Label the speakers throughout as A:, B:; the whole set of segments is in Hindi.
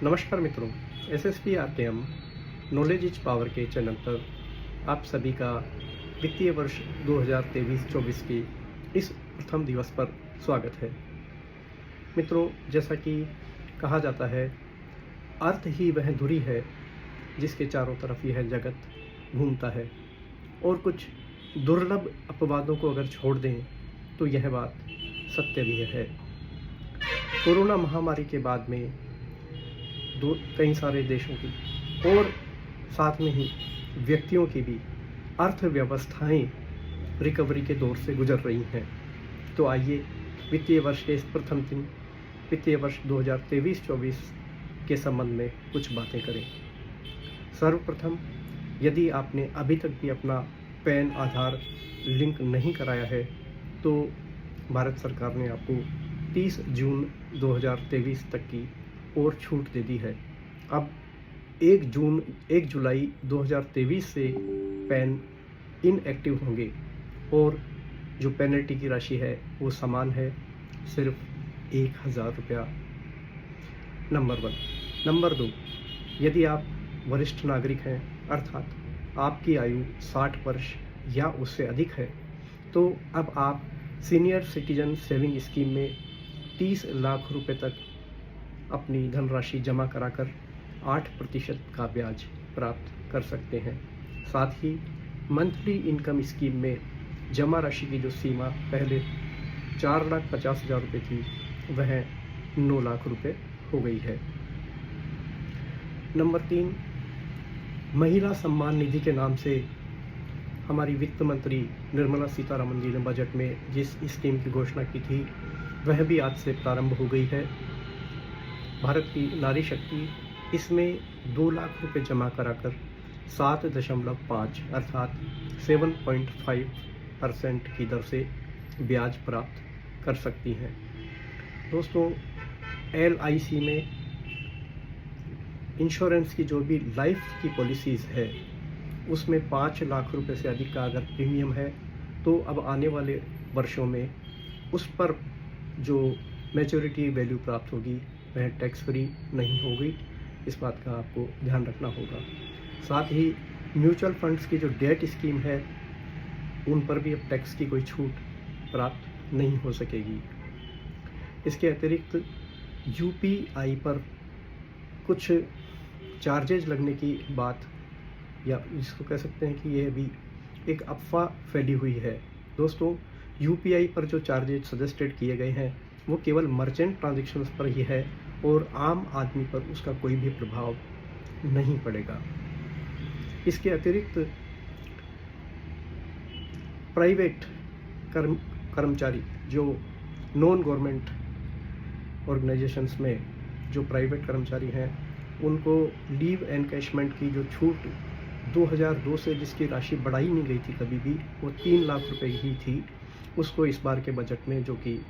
A: नमस्कार मित्रों, SSP RTM knowledge is power के चैनल पर आप सभी का वित्तीय वर्ष 2023-24 की इस प्रथम दिवस पर स्वागत है। मित्रों, जैसा कि कहा जाता है, अर्थ ही वह धुरी है जिसके चारों तरफ यह जगत घूमता है। और कुछ दुर्लभ अपवादों को अगर छोड़ दें तो यह बात सत्य भी है। कोरोना महामारी के बाद में कई सारे देशों की और साथ में ही व्यक्तियों की भी अर्थव्यवस्थाएं रिकवरी के दौर से गुजर रही हैं। तो आइए वित्तीय वर्ष के इस प्रथम दिन वित्तीय वर्ष 2023-24 के संबंध में कुछ बातें करें। सर्वप्रथम, यदि आपने अभी तक भी अपना पैन आधार लिंक नहीं कराया है तो भारत सरकार ने आपको 30 जून 2023 तक की और छूट दे दी है। अब 1 जुलाई 2023 से पैन इनएक्टिव होंगे और जो पेनल्टी की राशि है वो समान है, सिर्फ 1000 रुपया। नंबर 1। नंबर 2, यदि आप वरिष्ठ नागरिक हैं अर्थात आपकी आयु 60 वर्ष या उससे अधिक है तो अब आप सीनियर सिटीजन सेविंग स्कीम में 30 लाख रुपए तक अपनी धनराशि जमा कराकर 8% का ब्याज प्राप्त कर सकते हैं। साथ ही मंथली इनकम स्कीम में जमा राशि की जो सीमा पहले 4,50,000 रुपये थी वह 9 लाख रुपये हो गई है। नंबर 3, महिला सम्मान निधि के नाम से हमारी वित्त मंत्री निर्मला सीतारमण जी ने बजट में जिस स्कीम की घोषणा की थी वह भी आज से प्रारंभ हो गई है। भारत की नारी शक्ति इसमें 2 लाख रुपए जमा कराकर 7.5 अर्थात 7.5% की दर से ब्याज प्राप्त कर सकती हैं। दोस्तों, LIC में इंश्योरेंस की जो भी लाइफ की पॉलिसीज़ है उसमें 5 लाख रुपए से अधिक का अगर प्रीमियम है तो अब आने वाले वर्षों में उस पर जो मैच्योरिटी वैल्यू प्राप्त होगी वह टैक्स फ्री नहीं होगी। इस बात का आपको ध्यान रखना होगा। साथ ही म्यूचुअल फंड्स की जो डेट स्कीम है उन पर भी अब टैक्स की कोई छूट प्राप्त नहीं हो सकेगी। इसके अतिरिक्त UPI पर कुछ चार्जेज लगने की बात, या इसको कह सकते हैं कि यह भी एक अफवाह फैली हुई है। दोस्तों, UPI पर जो चार्जेज सजेस्टेड किए गए हैं वो केवल मर्चेंट ट्रांजैक्शंस पर ही है और आम आदमी पर उसका कोई भी प्रभाव नहीं पड़ेगा। इसके अतिरिक्त प्राइवेट कर्मचारी जो नॉन गवर्नमेंट ऑर्गेनाइजेशंस में जो प्राइवेट कर्मचारी हैं उनको लीव एनकैशमेंट की जो छूट 2002 से जिसकी राशि बढ़ाई नहीं गई थी कभी भी, वो 3 लाख रुपए ही थी, उसको इस बार के बजट में जो कि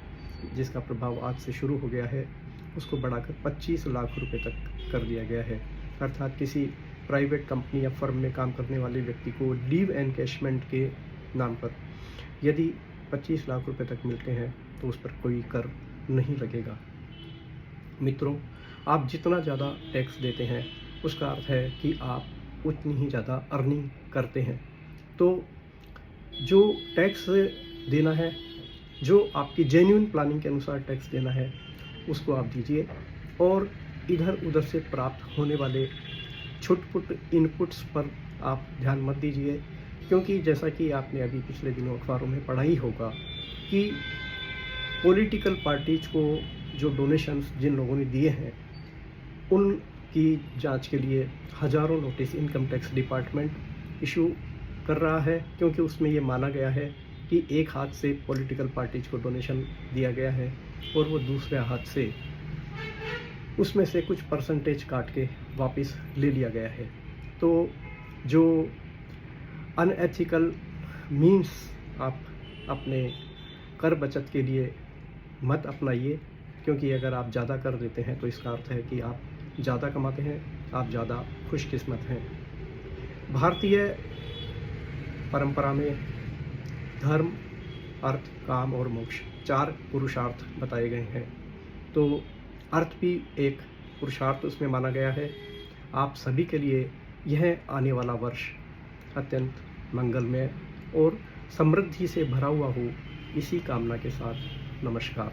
A: जिसका प्रभाव आज से शुरू हो गया है उसको बढ़ाकर 25 लाख रुपए तक कर दिया गया है। अर्थात किसी प्राइवेट कंपनी या फर्म में काम करने वाले व्यक्ति को लीव एनकैशमेंट के नाम पर यदि 25 लाख रुपए तक मिलते हैं तो उस पर कोई कर नहीं लगेगा। मित्रों, आप जितना ज़्यादा टैक्स देते हैं उसका अर्थ है कि आप उतनी ही ज़्यादा अर्निंग करते हैं। तो जो टैक्स देना है, जो आपकी जेन्युइन प्लानिंग के अनुसार टैक्स देना है उसको आप दीजिए और इधर उधर से प्राप्त होने वाले छुटपुट इनपुट्स पर आप ध्यान मत दीजिए, क्योंकि जैसा कि आपने अभी पिछले दिनों अखबारों में पढ़ा ही होगा कि पॉलिटिकल पार्टीज को जो डोनेशंस जिन लोगों ने दिए हैं उनकी जांच के लिए हज़ारों notice income tax department issue कर रहा है, क्योंकि उसमें ये माना गया है कि एक हाथ से पॉलिटिकल पार्टीज को डोनेशन दिया गया है और वो दूसरे हाथ से उसमें से कुछ परसेंटेज काट के वापस ले लिया गया है। तो जो अनएथिकल मीन्स आप अपने कर बचत के लिए मत अपनाइए, क्योंकि अगर आप ज़्यादा कर देते हैं तो इसका अर्थ है कि आप ज़्यादा कमाते हैं, आप ज़्यादा खुशकिस्मत हैं। भारतीय परंपरा में धर्म, अर्थ, काम और मोक्ष 4 पुरुषार्थ बताए गए हैं। तो अर्थ भी एक पुरुषार्थ उसमें माना गया है। आप सभी के लिए यह आने वाला वर्ष अत्यंत मंगलमय और समृद्धि से भरा हुआ हो, इसी कामना के साथ नमस्कार।